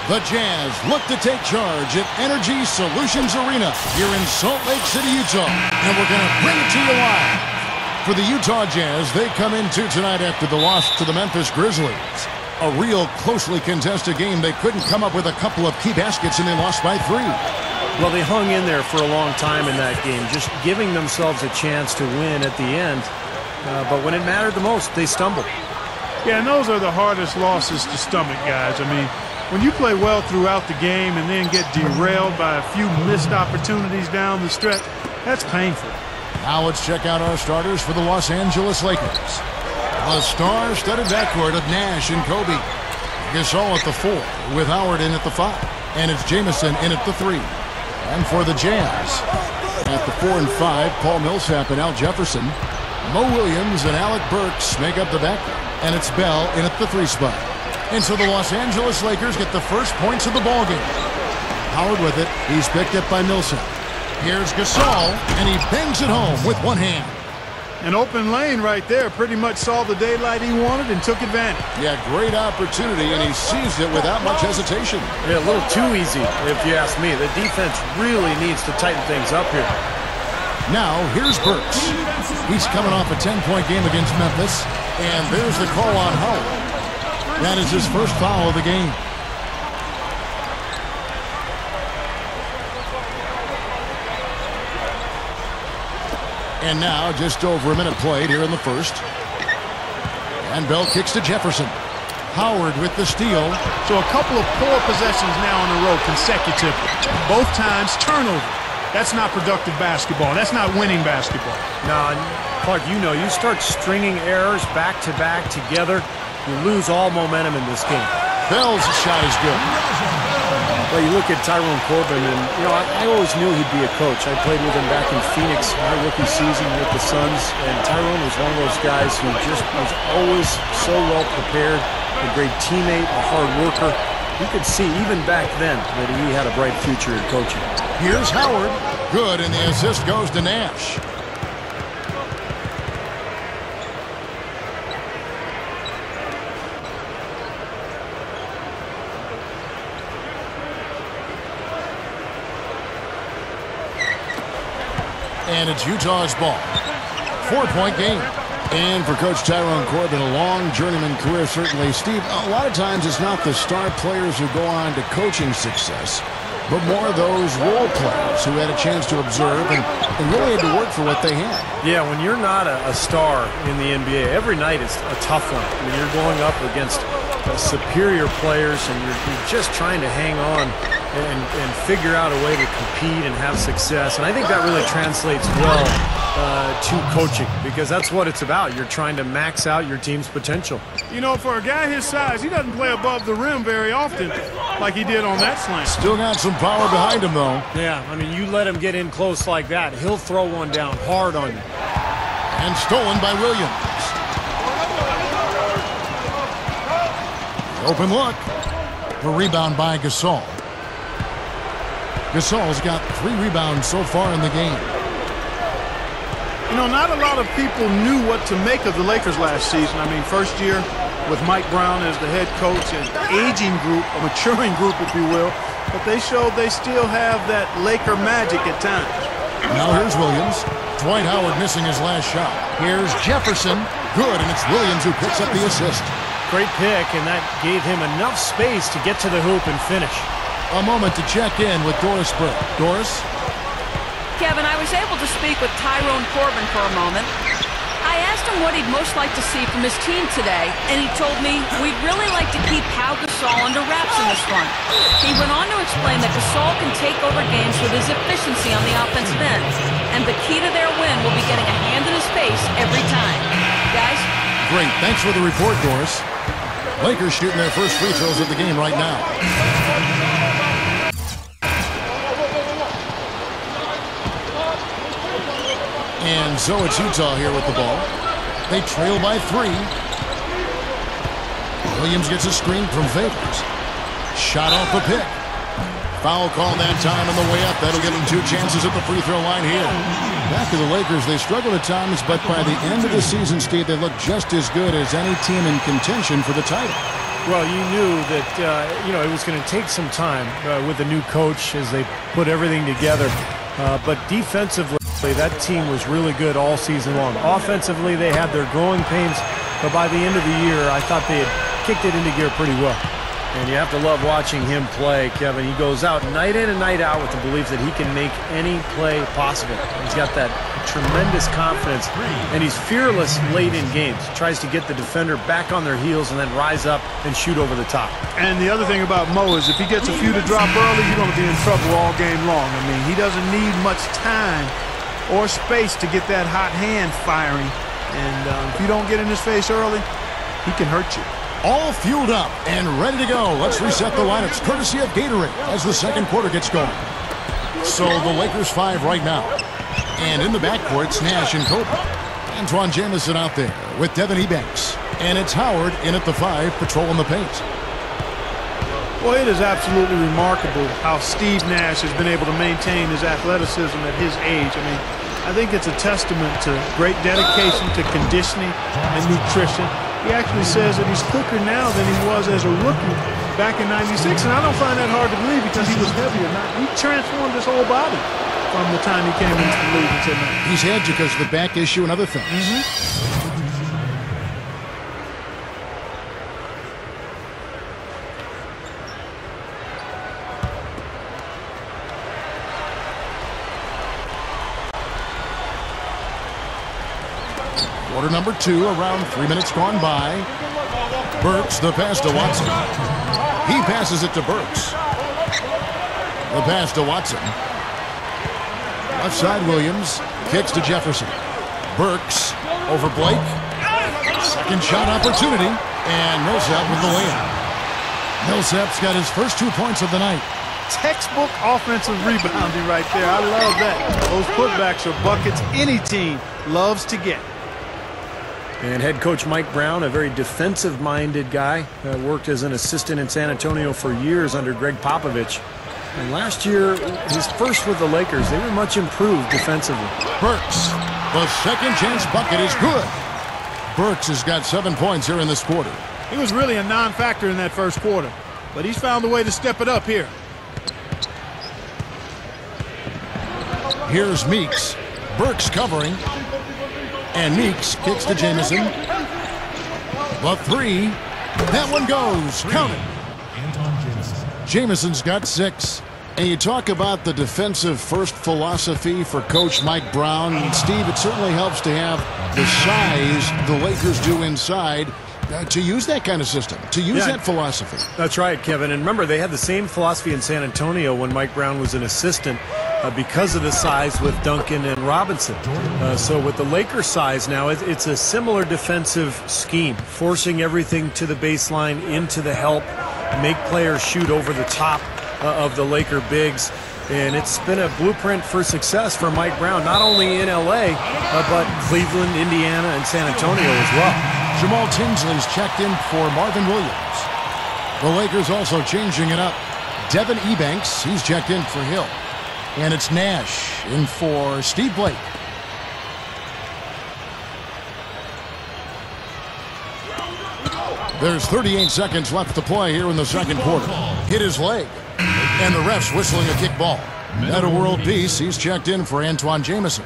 The Jazz look to take charge at Energy Solutions Arena here in Salt Lake City, Utah. And we're going to bring it to you live. For the Utah Jazz, they come into tonight after the loss to the Memphis Grizzlies. A real closely contested game. They couldn't come up with a couple of key baskets, and they lost by 3. Well, they hung in there for a long time in that game, just giving themselves a chance to win at the end. But when it mattered the most, they stumbled. Yeah, and those are the hardest losses to stomach, guys. I mean, when you play well throughout the game and then get derailed by a few missed opportunities down the stretch, that's painful. Now let's check out our starters for the Los Angeles Lakers. A star-studded backcourt of Nash and Kobe. Gasol at the 4, with Howard in at the 5. And it's Jamison in at the 3. And for the Jazz, at the 4 and 5, Paul Millsap and Al Jefferson. Mo Williams and Alec Burks make up the backcourt. And it's Bell in at the 3 spot. And so the Los Angeles Lakers get the first points of the ballgame. Howard with it. He's picked up by Millsap. Here's Gasol, and he bangs it home with one hand. An open lane right there. Pretty much saw the daylight he wanted and took advantage. Yeah, great opportunity, and he seized it without much hesitation. Yeah, a little too easy, if you ask me. The defense really needs to tighten things up here. Now, here's Burks. He's coming off a 10-point game against Memphis, and there's the call on Howard. That is his first foul of the game. And now, just over a minute played here in the first. And Bell kicks to Jefferson. Howard with the steal. So a couple of poor possessions now in a row consecutively. Both times turnover. That's not productive basketball. That's not winning basketball. No, Clark, you know, you start stringing errors back-to-back together, you lose all momentum in this game. Bell's shot is good. Well, you look at Tyrone Corbin, and, you know, I always knew he'd be a coach. I played with him back in Phoenix, my rookie season with the Suns, and Tyrone was one of those guys who just was always so well prepared, a great teammate, a hard worker. You could see, even back then, that he had a bright future in coaching. Here's Howard. Good, and the assist goes to Nash. And it's Utah's ball. 4-point game. And for Coach Tyrone Corbin, a long journeyman career, certainly. Steve, a lot of times it's not the star players who go on to coaching success, but more those role players who had a chance to observe and really had to work for what they had. Yeah, when you're not a star in the NBA, every night is a tough one. I mean, you're going up against superior players, and you're just trying to hang on and figure out a way to compete and have success. And I think that really translates well to coaching, because that's what it's about. You're trying to max out your team's potential. You know, for a guy his size, he doesn't play above the rim very often like he did on that slant. Still got some power behind him, though. Yeah, I mean, you let him get in close like that, he'll throw one down hard on you. And stolen by Williams. Open look. A rebound by Gasol. Gasol's got 3 rebounds so far in the game. You know, not a lot of people knew what to make of the Lakers last season. I mean, first year with Mike Brown as the head coach, an aging group, a maturing group, if you will. But they showed they still have that Laker magic at times. Now here's Williams. Dwight Howard missing his last shot. Here's Jefferson. Good, and it's Williams who picks up the assist. Great pick, and that gave him enough space to get to the hoop and finish. A moment to check in with Doris Burke. Doris? Kevin, I was able to speak with Tyrone Corbin for a moment. I asked him what he'd most like to see from his team today, and he told me we'd really like to keep Pau Gasol under wraps in this one. He went on to explain that Gasol can take over games with his efficiency on the offensive end, and the key to their win will be getting a hand in his face every time. Guys? Great. Thanks for the report, Doris. Lakers shooting their first free throws of the game right now. And so it's Utah here with the ball. They trail by 3. Williams gets a screen from Favors. Shot off a pick. Foul call that time on the way up. That'll give them 2 chances at the free throw line here. Back to the Lakers. They struggled at times, but by the end of the season, Steve, they look just as good as any team in contention for the title. Well, you knew that, it was going to take some time with the new coach as they put everything together. But defensively, that team was really good all season long. Offensively, they had their growing pains. But by the end of the year, I thought they had kicked it into gear pretty well. And you have to love watching him play, Kevin. He goes out night in and night out with the belief that he can make any play possible. He's got that tremendous confidence, and he's fearless late in games. Tries to get the defender back on their heels and then rise up and shoot over the top. And the other thing about Mo is if he gets a few to drop early, you're going to be in trouble all game long. I mean, he doesn't need much time or space to get that hot hand firing. And if you don't get in his face early, he can hurt you. All fueled up and ready to go. Let's reset the lineups courtesy of Gatorade as the second quarter gets going. So the Lakers 5 right now. And in the backcourt, it's Nash and Kobe. Antoine Jamison out there with Devin Ebanks. And it's Howard in at the 5 patrolling the paint. Well, it is absolutely remarkable how Steve Nash has been able to maintain his athleticism at his age. I mean, I think it's a testament to great dedication to conditioning and nutrition. He actually says that he's quicker now than he was as a rookie back in '96, and I don't find that hard to believe because he was heavier. He transformed his whole body from the time he came into the league until now. He's had because of the back issue and other things. Quarter number 2, around 3 minutes gone by. Burks, the pass to Watson. He passes it to Burks. The pass to Watson. Left side Williams. Kicks to Jefferson. Burks over Blake. Second shot opportunity. And Millsap with the layup. Millsap's got his first 2 points of the night. Textbook offensive rebounding right there. I love that. Those putbacks are buckets any team loves to get. And head coach Mike Brown, a very defensive-minded guy, worked as an assistant in San Antonio for years under Greg Popovich. And last year, his first with the Lakers, they were much improved defensively. Burks, the second chance bucket is good. Burks has got 7 points here in this quarter. He was really a non-factor in that first quarter, but he's found a way to step it up here. Here's Meeks. Burks covering. And Meeks kicks to Jamison. The 3. That one goes. Count it. Jamison's got 6. And you talk about the defensive first philosophy for Coach Mike Brown. And Steve, it certainly helps to have the size the Lakers do inside to use that kind of system, to use that philosophy. That's right, Kevin. And remember, they had the same philosophy in San Antonio when Mike Brown was an assistant. Because of the size with Duncan and Robinson. So with the Lakers size now, it's a similar defensive scheme, forcing everything to the baseline, into the help, make players shoot over the top of the Laker bigs. And it's been a blueprint for success for Mike Brown, not only in L.A., but Cleveland, Indiana, and San Antonio as well. Jamal Tinsley's checked in for Marvin Williams. The Lakers also changing it up. Devin Ebanks, he's checked in for Hill. And it's Nash in for Steve Blake. There's 38 seconds left to play here in the second quarter. Hit his leg. And the ref's whistling a kick ball. Meta World Peace, he's checked in for Antoine Jamison.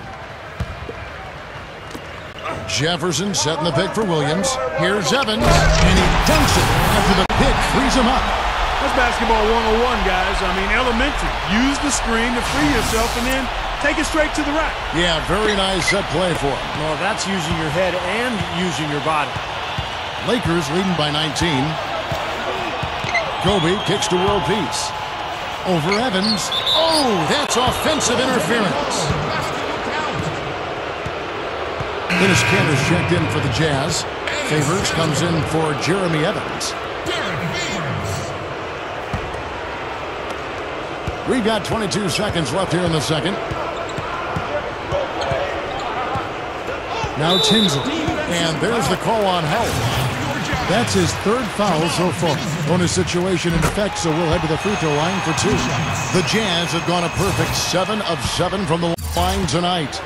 Jefferson setting the pick for Williams. Here's Evans. And he dunks it after the pick frees him up. That's basketball 101, guys. I mean, elementary. Use the screen to free yourself and then take it straight to the rack. Yeah, very nice set play for him. Well, that's using your head and using your body. Lakers leading by 19. Kobe kicks to world peace. Over Evans. Oh, that's offensive interference. Dennis Kanter's checked in for the Jazz. Favors comes in for Jeremy Evans. We've got 22 seconds left here in the second. Now Tinsley. And there's the call on Howard. That's his third foul so far. Bonus situation in effect, so we'll head to the free throw line for 2. The Jazz have gone a perfect 7 of 7 from the line tonight.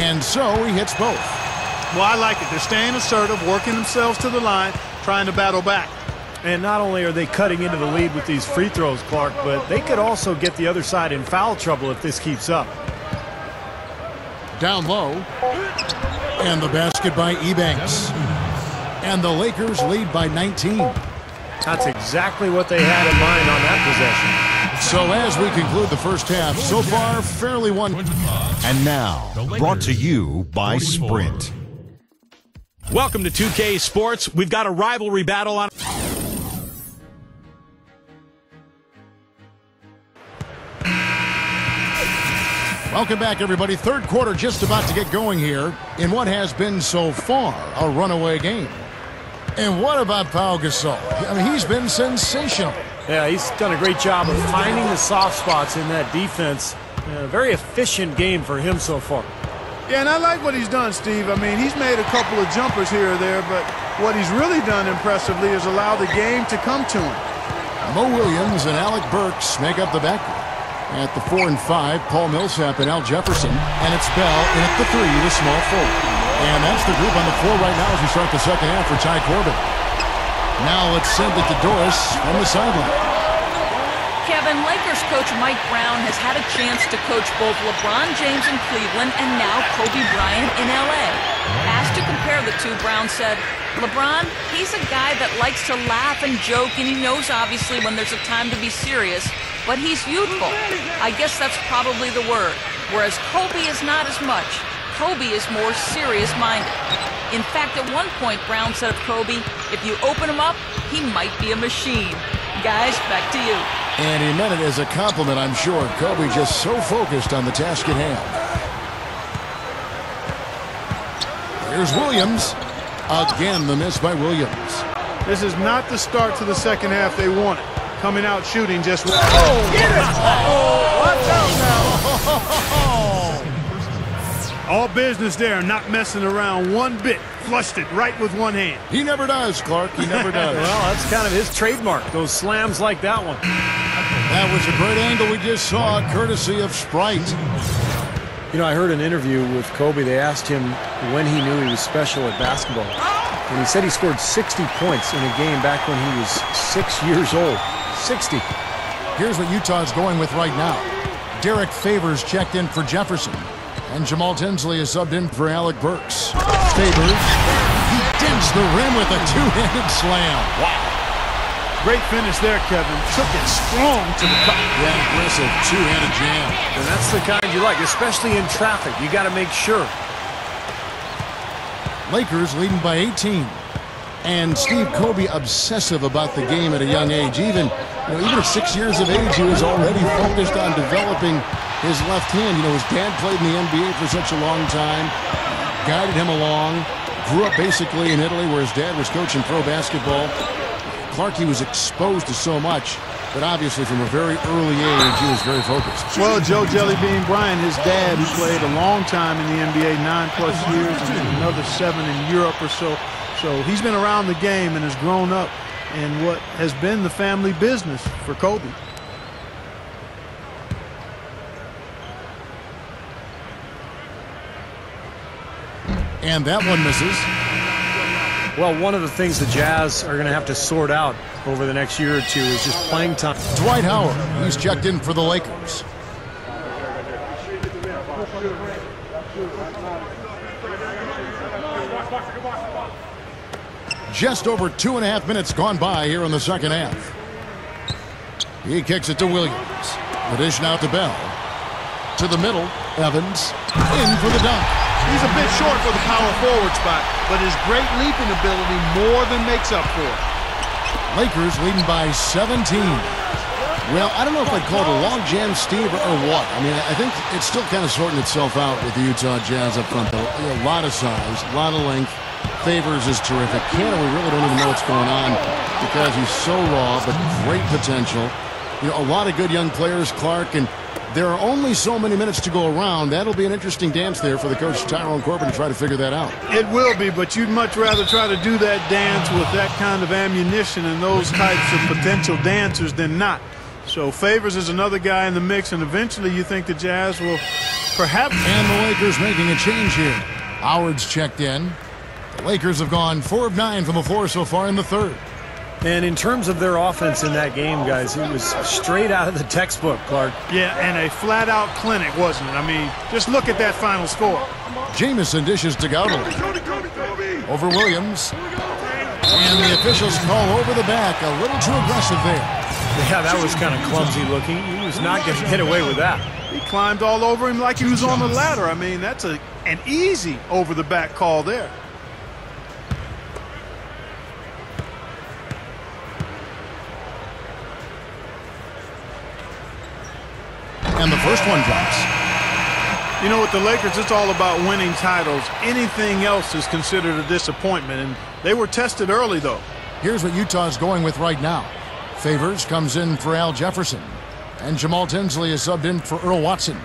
And so he hits both. Well, I like it. They're staying assertive, working themselves to the line, trying to battle back. And not only are they cutting into the lead with these free throws, Clark, but they could also get the other side in foul trouble if this keeps up. Down low. And the basket by Ebanks. And the Lakers lead by 19. That's exactly what they had in mind on that possession. So as we conclude the first half, so far, fairly one. And now, brought to you by Sprint. Welcome to 2K Sports. We've got a rivalry battle on. Welcome back, everybody. Third quarter just about to get going here in what has been so far a runaway game. And what about Pau Gasol? I mean, he's been sensational. Yeah, he's done a great job of finding the soft spots in that defense. Very efficient game for him so far. Yeah, and I like what he's done, Steve. I mean, he's made a couple of jumpers here or there, but what he's really done impressively is allow the game to come to him. Mo Williams and Alec Burks make up the backcourt. At the 4 and 5, Paul Millsap and Al Jefferson. And it's Bell in at the 3, the small forward. And that's the group on the floor right now as we start the second half for Ty Corbin. Now let's send it to Doris from the sideline. Kevin, Lakers coach Mike Brown has had a chance to coach both LeBron James in Cleveland and now Kobe Bryant in L.A. Asked to compare the two, Brown said, LeBron, he's a guy that likes to laugh and joke, and he knows obviously when there's a time to be serious, but he's youthful. I guess that's probably the word. Whereas Kobe is not as much. Kobe is more serious-minded. In fact, at one point, Brown said of Kobe, if you open him up, he might be a machine. Guys, back to you. And he meant it as a compliment, I'm sure. Kobe just so focused on the task at hand. Here's Williams. Again, the miss by Williams. This is not the start to the second half they wanted. Coming out shooting just... Oh, get it! Oh, watch out now! All business there, not messing around one bit. Flushed it right with one hand. He never does, Clark. He never does. Well, that's kind of his trademark, those slams like that one. That was a great angle we just saw, courtesy of Sprite. You know, I heard an interview with Kobe. They asked him when he knew he was special at basketball. And he said he scored 60 points in a game back when he was 6 years old. 60. Here's what Utah's going with right now. Derek Favors checked in for Jefferson. And Jamal Tinsley is subbed in for Alec Burks. Favors, he dents the rim with a two-handed slam. Wow. Great finish there, Kevin. Took it strong to the cup. Yeah, aggressive two-handed jam. And that's the kind you like, especially in traffic. You got to make sure. Lakers leading by 18. And Steve, Kobe obsessive about the game at a young age. Even at 6 years of age, he was already focused on developing his left hand. You know, his dad played in the NBA for such a long time, guided him along, grew up basically in Italy where his dad was coaching pro basketball. Clark, he was exposed to so much, but obviously from a very early age, he was very focused. Well, Joe Jellybean Bryant, his dad, who played a long time in the NBA, 9+ years, and another 7 in Europe or so. So he's been around the game and has grown up in what has been the family business for Kobe. And that one misses. Well, one of the things the Jazz are going to have to sort out over the next year or two is just playing time. Dwight Howard, he's checked in for the Lakers. Just over 2.5 minutes gone by here in the second half. He kicks it to Williams. The dish now to Bell. To the middle, Evans in for the dunk. He's a bit short for the power forward spot, but his great leaping ability more than makes up for it. Lakers leading by 17. Well, I don't know if I'd call it a log jam, Steve, or what. I mean, I think it's still kind of sorting itself out with the Utah Jazz up front. A lot of size, a lot of length. Favors is terrific. Canada, we really don't even know what's going on because he's so raw, but great potential. You know, a lot of good young players, Clark, and there are only so many minutes to go around. That'll be an interesting dance there for the coach, Tyrone Corbin, to try to figure that out. It will be, but you'd much rather try to do that dance with that kind of ammunition and those types of potential dancers than not. So Favors is another guy in the mix, and eventually you think the Jazz will perhaps... And the Lakers making a change here. Howard's checked in. The Lakers have gone 4 of 9 from the floor so far in the third. And in terms of their offense in that game, guys, it was straight out of the textbook, Clark. Yeah, and a flat-out clinic, wasn't it? I mean, just look at that final score. Jamison dishes to Gaudill. Over Williams. And the officials call over the back. A little too aggressive there. Yeah, that was kind of clumsy looking. He was not going to get away with that. He climbed all over him like he was on the ladder. I mean, that's an easy over-the-back call there. And the first one drops. You know, with the Lakers, it's all about winning titles. Anything else is considered a disappointment, and they were tested early, though. Here's what Utah's going with right now. Favors comes in for Al Jefferson, and Jamal Tinsley is subbed in for Earl Watson.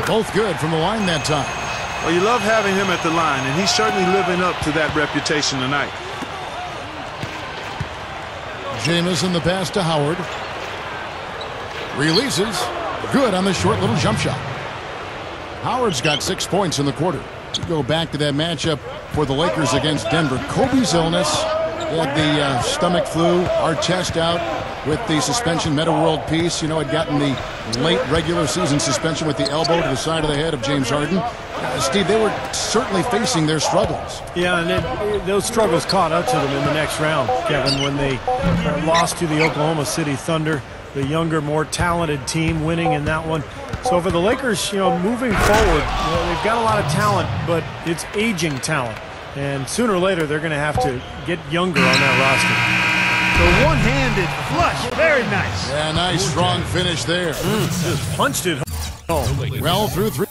Both good from the line that time. Well, you love having him at the line, and he's certainly living up to that reputation tonight. Jamison the pass to Howard. Releases. Good on the short little jump shot. Howard's got 6 points in the quarter. To go back to that matchup for the Lakers against Denver. Kobe's illness. He had the stomach flu. Artest out with the suspension. Meta World Peace. You know, had gotten the late regular season suspension with the elbow to the side of the head of James Harden. Steve, they were certainly facing their struggles. Yeah, and those struggles caught up to them in the next round, Kevin, when they lost to the Oklahoma City Thunder, the younger, more talented team winning in that one. So for the Lakers, you know, moving forward, they've got a lot of talent, but it's aging talent. And sooner or later, they're going to have to get younger on that roster. The one-handed flush, very nice. Yeah, nice, strong finish there. Just punched it home. Well, through 3.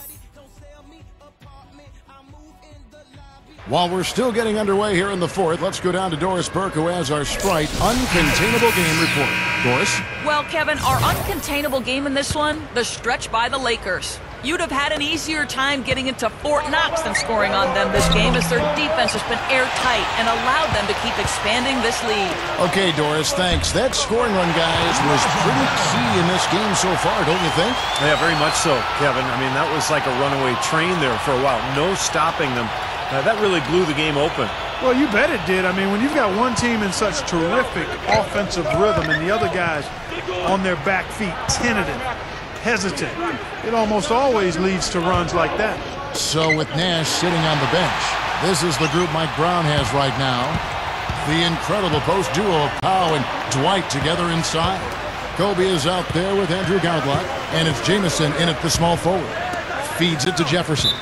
While we're still getting underway here in the fourth, let's go down to Doris Burke, who has our Sprite Uncontainable Game Report. Doris? Well, Kevin, our uncontainable game in this one, the stretch by the Lakers. You'd have had an easier time getting into Fort Knox than scoring on them this game, as their defense has been airtight and allowed them to keep expanding this lead. Okay, Doris, thanks. That scoring run, guys, was pretty key in this game so far, don't you think? Yeah, very much so, Kevin. I mean, that was like a runaway train there for a while. No stopping them. That really blew the game open. Well, you bet it did. I mean, when you've got one team in such terrific offensive rhythm and the other guys on their back feet, tentative, hesitant, it almost always leads to runs like that. So with Nash sitting on the bench, this is the group Mike Brown has right now. The incredible post duo of Powell and Dwight together inside. Kobe is out there with Andrew Gardlock, and it's Jamison in at the small forward. Feeds it to Jefferson.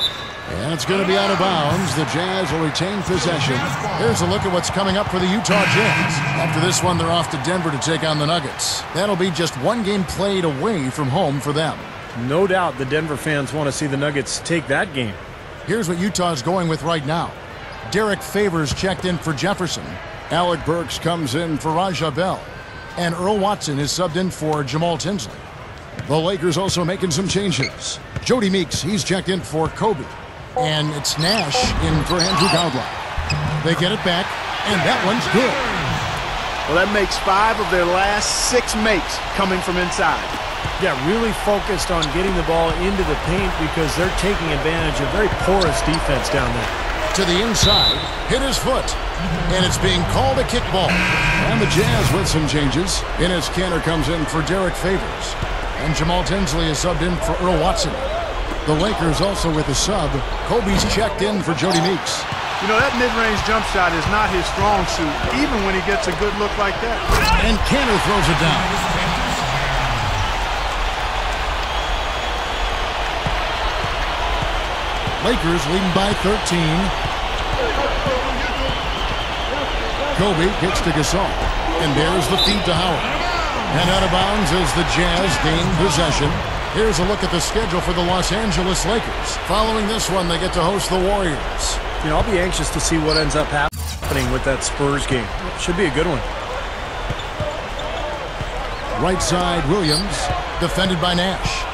And it's going to be out of bounds. The Jazz will retain possession. Here's a look at what's coming up for the Utah Jazz. After this one, they're off to Denver to take on the Nuggets. That'll be just one game played away from home for them. No doubt the Denver fans want to see the Nuggets take that game. Here's what Utah's going with right now. Derek Favors checked in for Jefferson. Alec Burks comes in for Raja Bell. And Earl Watson is subbed in for Jamal Tinsley. The Lakers also making some changes. Jody Meeks, he's checked in for Kobe. And it's Nash in for Andrew Gardlock. They get it back, and that one's good. Well, that makes 5 of their last 6 makes coming from inside. Yeah, really focused on getting the ball into the paint because they're taking advantage of very porous defense down there. To the inside, hit his foot, and it's being called a kickball. And the Jazz with some changes. Enes Kanter comes in for Derek Favors, and Jamal Tinsley is subbed in for Earl Watson. The Lakers also with a sub. Kobe's checked in for Jody Meeks. You know, that mid-range jump shot is not his strong suit, even when he gets a good look like that. And Kanter throws it down. Lakers leading by 13. Kobe gets to Gasol. And there's the feed to Howard. And out of bounds as the Jazz gain possession. Here's a look at the schedule for the Los Angeles Lakers. Following this one, they get to host the Warriors. You know, I'll be anxious to see what ends up happening with that Spurs game. Should be a good one. Right side, Williams, defended by Nash.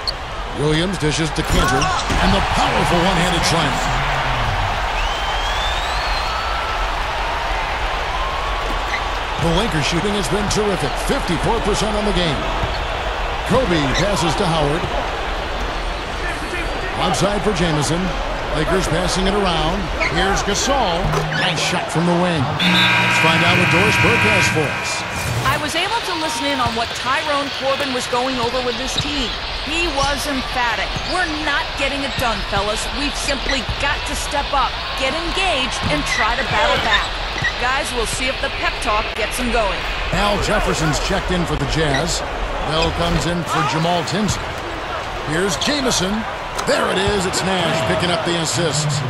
Williams dishes to Kanter, and the powerful one-handed slam. The Lakers shooting has been terrific. 54% on the game. Kobe passes to Howard. Outside for Jamison. Lakers passing it around. Here's Gasol. Nice shot from the wing. Let's find out what Doris Burke has for us. I was able to listen in on what Tyrone Corbin was going over with his team. He was emphatic. We're not getting it done, fellas. We've simply got to step up, get engaged, and try to battle back. Guys, we'll see if the pep talk gets him going. Al Jefferson's checked in for the Jazz. Bell comes in for Jamal Tinsley. Here's Jamison. There it is. It's Nash picking up the assists.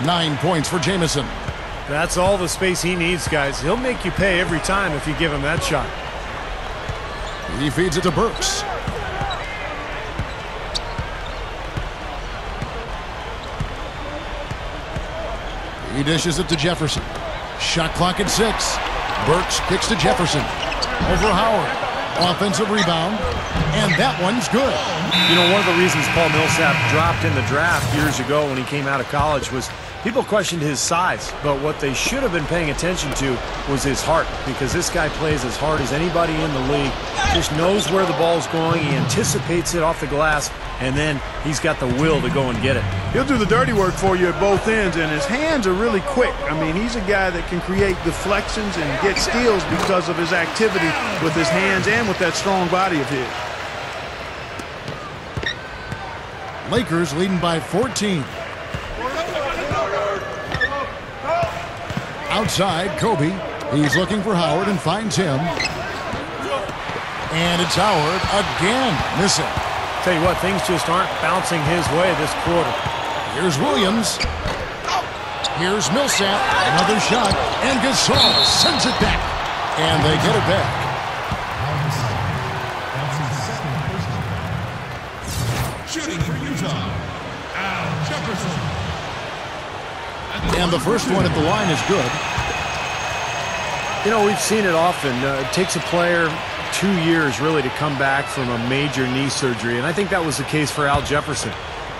9 points for Jamison. That's all the space he needs, guys. He'll make you pay every time if you give him that shot. He feeds it to Burks. He dishes it to Jefferson. Shot clock at 6. Burks kicks to Jefferson. Over Howard. Offensive rebound. And that one's good. You know, one of the reasons Paul Millsap dropped in the draft years ago when he came out of college was people questioned his size, but what they should have been paying attention to was his heart, because this guy plays as hard as anybody in the league, just knows where the ball's going, he anticipates it off the glass, and then he's got the will to go and get it. He'll do the dirty work for you at both ends, and his hands are really quick. I mean, he's a guy that can create deflections and get steals because of his activity with his hands and with that strong body of his. Lakers leading by 14. Outside, Kobe. He's looking for Howard and finds him. And it's Howard again, missing. Tell you what, things just aren't bouncing his way this quarter. Here's Williams. Here's Millsap. Another shot. And Gasol sends it back. And they get it back. Shooting for Utah, Al Jefferson. And the first one at the line is good. You know, we've seen it often. It takes a player 2 years really to come back from a major knee surgery, and I think that was the case for Al Jefferson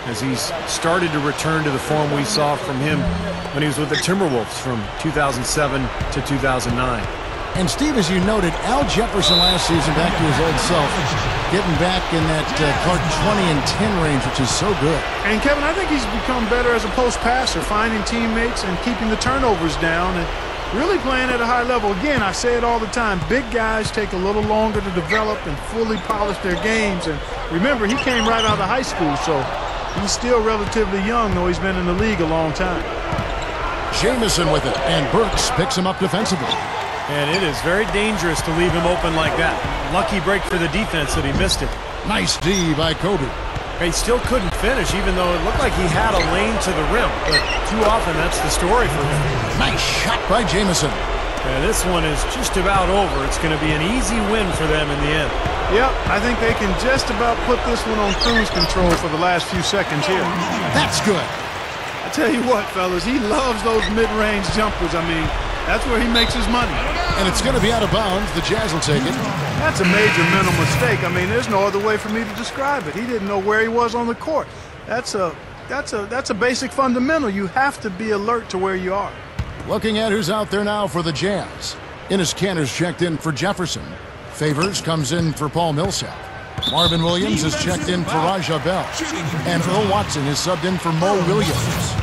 as he's started to return to the form we saw from him when he was with the Timberwolves from 2007 to 2009. And Steve, as you noted, Al Jefferson last season back to his old self, getting back in that Clark 20 and 10 range, which is so good. And Kevin, I think he's become better as a post passer, finding teammates and keeping the turnovers down and really playing at a high level. Again, I say it all the time, big guys take a little longer to develop and fully polish their games. And remember, he came right out of high school, so he's still relatively young, though he's been in the league a long time. Jamison with it, and Burks picks him up defensively. And it is very dangerous to leave him open like that. Lucky break for the defense that he missed it. Nice D by Kobe. He still couldn't finish, even though it looked like he had a lane to the rim. But too often, that's the story for him. Nice shot by Jamison. And this one is just about over. It's going to be an easy win for them in the end. Yep, I think they can just about put this one on cruise control for the last few seconds here. That's good. I tell you what, fellas, he loves those mid-range jumpers. I mean, that's where he makes his money. And it's going to be out of bounds. The Jazz will take it. That's a major mental mistake. I mean, there's no other way for me to describe it. He didn't know where he was on the court. That's a basic fundamental. You have to be alert to where you are. Looking at who's out there now for the Jazz. Enes Kanter's checked in for Jefferson. Favors comes in for Paul Millsap. Marvin Williams is checked in for Raja Bell. And Earl Watson is subbed in for Mo Williams.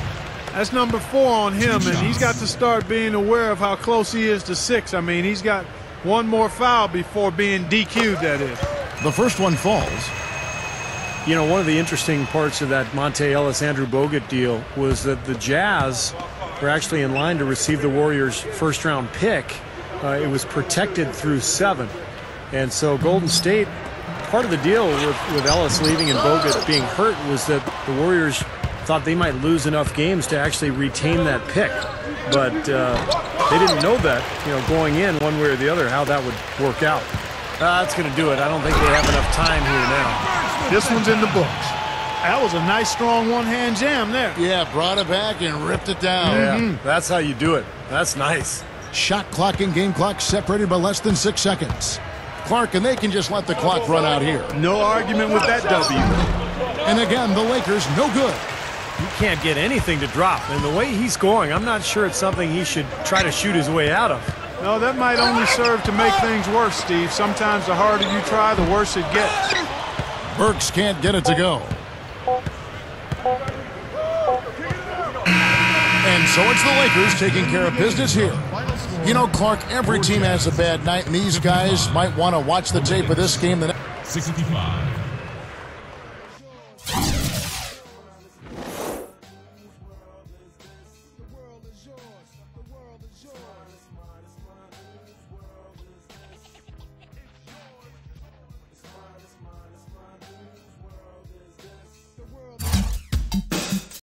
That's number 4 on him, and he's got to start being aware of how close he is to 6. I mean, he's got one more foul before being DQ'd, that is. The first one falls. You know, one of the interesting parts of that Monte Ellis-Andrew Bogut deal was that the Jazz were actually in line to receive the Warriors' first-round pick. It was protected through 7. And so Golden State, part of the deal with Ellis leaving and Bogut being hurt was that the Warriors thought they might lose enough games to actually retain that pick. But they didn't know that, you know, going in one way or the other, how that would work out. That's going to do it. I don't think they have enough time here now. This one's in the books. That was a nice, strong one-hand jam there. Yeah, brought it back and ripped it down. Yeah, that's how you do it. That's nice. Shot clock and game clock separated by less than 6 seconds. Clark, and they can just let the clock run out here. No argument with that W. And again, the Lakers, no good. He can't get anything to drop. And the way he's going, I'm not sure it's something he should try to shoot his way out of. No, that might only serve to make things worse, Steve. Sometimes the harder you try, the worse it gets. Burks can't get it to go. And so it's the Lakers taking care of business here. You know, Clark, every team has a bad night, and these guys might want to watch the tape of this game the next. 65.